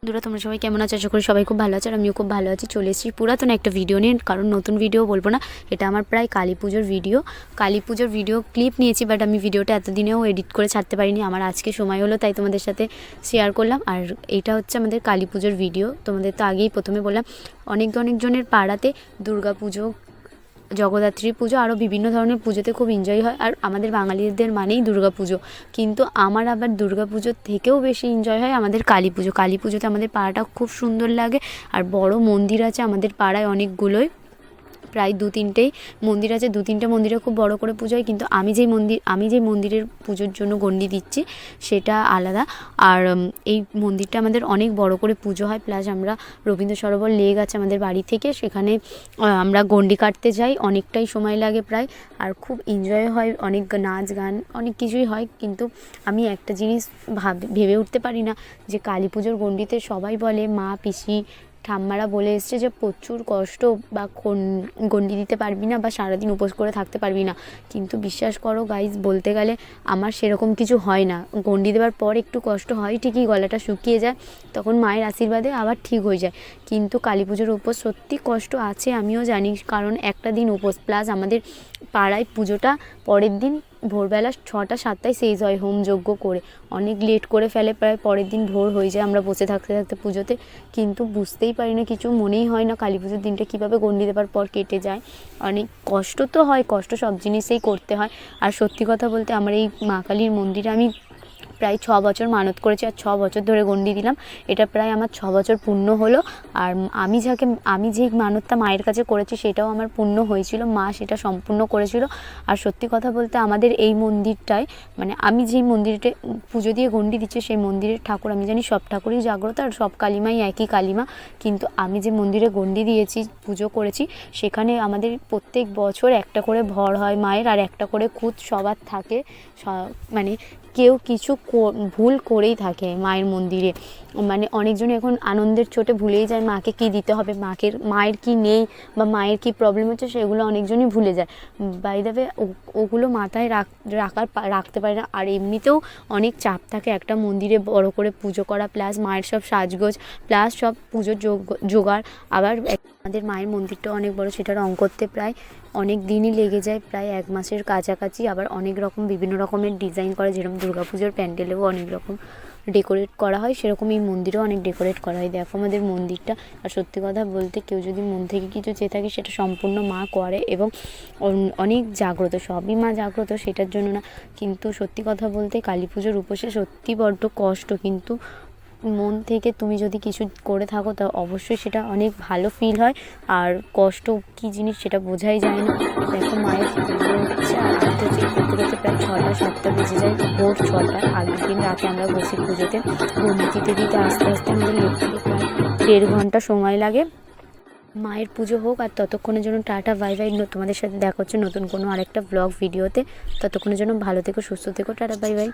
বন্ধুরা তোমরা সবাই কেমন আছো? আশা করি সবাই খুব ভালো আছে আর আমিও খুব ভালো আছি। চলে এসেছি পুরাতন একটা ভিডিও নিয়ে, কারণ নতুন ভিডিও বলবো না, এটা আমার প্রায় কালী পুজোর ভিডিও ক্লিপ নিয়েছি, বাট আমি ভিডিওটা এতদিনেও এডিট করে ছাড়তে পারিনি। আমার আজকে সময় হলো, তাই তোমাদের সাথে শেয়ার করলাম। আর এইটা হচ্ছে আমাদের কালী পুজোর ভিডিও। তোমাদের তো আগেই প্রথমে বললাম অনেকজনের পাড়াতে দুর্গা পুজো, জগদ্ধাত্রী পুজো, আরও বিভিন্ন ধরনের পুজোতে খুব এনজয় হয়। আর আমাদের বাঙালিদের মানেই দুর্গা পুজো, কিন্তু আমার আবার দুর্গা পুজোর থেকেও বেশি এনজয় হয় আমাদের কালী পুজো। কালী পুজোতে আমাদের পাড়াটা খুব সুন্দর লাগে, আর বড় মন্দির আছে আমাদের পাড়ায় অনেকগুলোই, প্রায় 2-3টেই মন্দির আছে। 2-3টে মন্দিরে খুব বড় করে পুজো হয়, কিন্তু আমি যেই মন্দিরের পুজোর জন্য গণ্ডি দিচ্ছি সেটা আলাদা। আর এই মন্দিরটা আমাদের অনেক বড় করে পুজো হয়। প্লাস আমরা রবীন্দ্র সরোবর লেক আছে আমাদের বাড়ি থেকে, সেখানে আমরা গণ্ডি কাটতে যাই, অনেকটাই সময় লাগে প্রায়, আর খুব এনজয় হয়, অনেক নাচ গান অনেক কিছুই হয়। কিন্তু আমি একটা জিনিস ভেবে উঠতে পারি না যে কালী পুজোর গণ্ডিতে সবাই বলে, মা পিসি ঠাম্মারা বলে এসছে যে প্রচুর কষ্ট, বা গণ্ডি দিতে পারবি না, বা সারাদিন উপোস করে থাকতে পারবি না। কিন্তু বিশ্বাস করো গাইজ, বলতে গেলে আমার সেরকম কিছু হয় না। গণ্ডি দেওয়ার পর একটু কষ্ট হয় ঠিকই, গলাটা শুকিয়ে যায়, তখন মায়ের আশীর্বাদে আবার ঠিক হয়ে যায়। কিন্তু কালী পুজোর উপোস সত্যি কষ্ট আছে, আমিও জানি, কারণ একটা দিন উপোস, প্লাস আমাদের পাড়ায় পুজোটা পরের দিন ভোরবেলা 6টা-7টায় শেষ হয় হোমযজ্ঞ করে। অনেক লেট করে ফেলে, প্রায় পরের দিন ভোর হয়ে যায় আমরা বসে থাকতে থাকতে পুজোতে। কিন্তু বুঝতেই পারি না, কিছু মনেই হয় না কালী পুজোর দিনটা কীভাবে গণ্ডি দেওয়ার পর কেটে যায়। অনেক কষ্ট তো হয়, কষ্ট সব জিনিসেই করতে হয়। আর সত্যি কথা বলতে, আমার এই মা কালীর মন্দিরে আমি প্রায় 6 বছর মানত করেছি, আর 6 বছর ধরে গণ্ডি দিলাম। এটা প্রায় আমার 6 বছর পূর্ণ হলো। আর আমি যে মানতটা মায়ের কাছে করেছি সেটাও আমার পূর্ণ হয়েছিল, মা সেটা সম্পূর্ণ করেছিল। আর সত্যি কথা বলতে, আমাদের এই মন্দিরটায়, মানে আমি যেই মন্দিরটা পুজো দিয়ে গণ্ডি দিচ্ছি সেই মন্দিরের ঠাকুর, আমি জানি সব ঠাকুরই জাগ্রত আর সব কালিমাই একই কালিমা, কিন্তু আমি যে মন্দিরে গণ্ডি দিয়েছি, পুজো করেছি, সেখানে আমাদের প্রত্যেক বছর একটা করে ভর হয় মায়ের, আর একটা করে খুঁত সবার থাকে। মানে কেউ কিছু ভুল করেই থাকে মায়ের মন্দিরে, মানে অনেকজন এখন আনন্দের চোটে ভুলেই যায় মাকে কী দিতে হবে, মায়ের কি নেই, বা মায়ের কি প্রবলেম হচ্ছে, সেগুলো অনেকজনই ভুলে যায়। বাই দ্য ওয়ে, ওগুলো মাথায় রাখতে পারে না। আর এমনিতেও অনেক চাপ থাকে একটা মন্দিরে বড় করে পুজো করা, প্লাস মায়ের সব সাজগোজ, প্লাস সব পুজোর জোগাড়। আবার আমাদের মায়ের মন্দিরটা অনেক বড়, সেটা রং করতে প্রায় অনেক দিনই লেগে যায়, প্রায় 1 মাসের কাছাকাছি। আবার অনেক রকম বিভিন্ন রকমের ডিজাইন করা, যেরকম দুর্গাপুজোর প্যান্ডেলেও অনেক রকম ডেকোরেট করা হয়, সেরকম এই মন্দিরেও অনেক ডেকোরেট করা হয়। দেখো আমাদের মন্দিরটা। আর সত্যি কথা বলতে, কেউ যদি মন থেকে কিছু চেয়ে থাকে সেটা সম্পূর্ণ মা করে, এবং অনেক জাগ্রত, সবই মা জাগ্রত, সেটার জন্য না। কিন্তু সত্যি কথা বলতে, কালী পুজোর উপোসে সত্যি বড্ড কষ্ট, কিন্তু মন থেকে তুমি যদি কিছু করে থাকো তা অবশ্যই সেটা অনেক ভালো ফিল হয়। আর কষ্ট কী জিনিস সেটা বোঝাই যায় না। দেখো মায়ের পুজো হচ্ছে, আর করতে প্রায় 6টা-7টা বেজে যায়, ভোর 6টা। আগের দিন রাতে আমরা বসি পুজোতে, গণ্ডি দিতে আস্তে আস্তে আমাদের প্রায় 1.5 ঘন্টা সময় লাগে। মায়ের পুজো হোক, আর ততক্ষণের জন্য টাটা বাই বাই। তোমাদের সাথে দেখা হচ্ছে নতুন কোনো আরেকটা ব্লগ ভিডিওতে। ততক্ষণের জন্য ভালো থেকো, সুস্থ থেকো, টাটা বাই বাই।